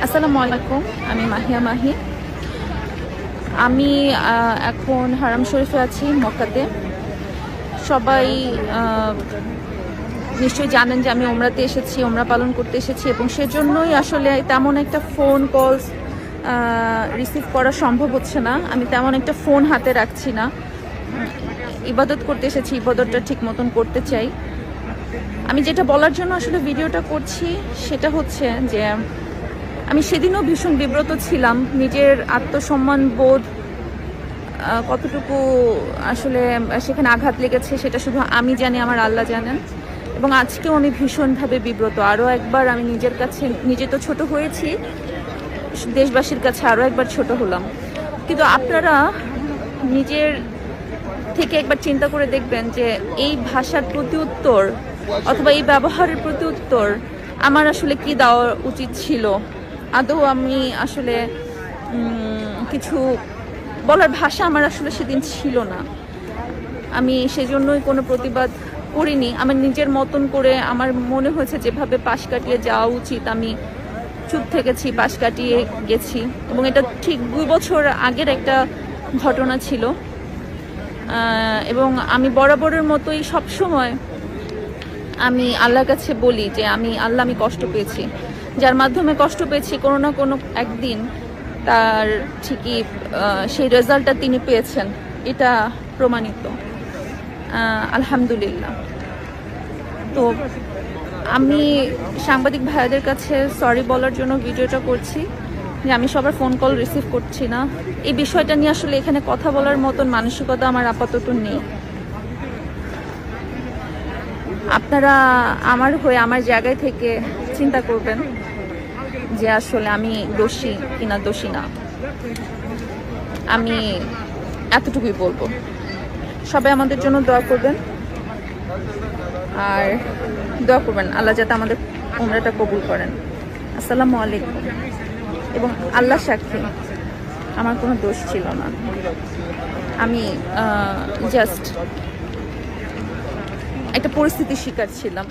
আসসালামু আলাইকুম, আমি মাহিয়া মাহি। আমি এখন হারাম শরীফে আছি, মক্কাতে। সবাই নিশ্চয়ই জানেন যে আমি ওমরাতে এসেছি, ওমরা পালন করতে এসেছি, এবং সেজন্যই আসলে তেমন একটা ফোন কলস রিসিভ করা সম্ভব হচ্ছে না। আমি তেমন একটা ফোন হাতে রাখছি না। ইবাদত করতে এসেছি, ইবাদতটা ঠিক মতন করতে চাই। আমি যেটা বলার জন্য আসলে ভিডিওটা করছি সেটা হচ্ছে যে আমি সেদিনও ভীষণ বিব্রত ছিলাম। নিজের আত্মসম্মান বোধ কতটুকু আসলে সেখানে আঘাত লেগেছে সেটা শুধু আমি জানি, আমার আল্লাহ জানেন। এবং আজকেও আমি ভীষণভাবে বিব্রত। আরও একবার আমি নিজের কাছে, নিজে তো ছোট হয়েছি, দেশবাসীর কাছে আরও একবার ছোট হলাম। কিন্তু আপনারা নিজের থেকে একবার চিন্তা করে দেখবেন যে এই ভাষার প্রতি উত্তর অথবা এই ব্যবহারের প্রতি উত্তর আমার আসলে কি দেওয়া উচিত ছিল। আদৌ আমি আসলে কিছু বলার ভাষা আমার আসলে সেদিন ছিল না। আমি সেজন্যই কোনো প্রতিবাদ করিনি। আমার নিজের মতন করে আমার মনে হয়েছে যেভাবে পাশ কাটিয়ে যাওয়া উচিত আমি চুপ থেকেছি, পাশ কাটিয়ে গেছি। এবং এটা ঠিক 2 বছর আগের একটা ঘটনা ছিল। এবং আমি বরাবরের মতোই সবসময় আমি আল্লাহর কাছে বলি যে আমি কষ্ট পেয়েছি, যার মাধ্যমে কষ্ট পেয়েছি কোনো না কোনো একদিন তার ঠিকই সেই রেজাল্টটা তিনি পেয়েছেন, এটা প্রমাণিত, আলহামদুলিল্লাহ। তো আমি সাংবাদিক ভাইদের কাছে সরি বলার জন্য ভিডিওটা করছি যে আমি সবার ফোন কল রিসিভ করছি না। এই বিষয়টা নিয়ে আসলে এখানে কথা বলার মতন মানসিকতা আমার আপাতত নেই। আপনারা আমার হয়ে আমার জায়গায় থেকে চিন্তা করবেন যে আসলে আমি দোষী কিনা দোষী না। আমি এতটুকুই বলবো। সবাই আমাদের জন্য দোয়া করবেন, আর দোয়া করবেন আল্লাহ যাতে আমাদের উমরাটা কবুল করেন। আসসালামু আলাইকুম। এবং আল্লাহ সাক্ষী, আমার কোনো দোষ ছিল না। আমি জাস্ট একটা পরিস্থিতির শিকার ছিলাম।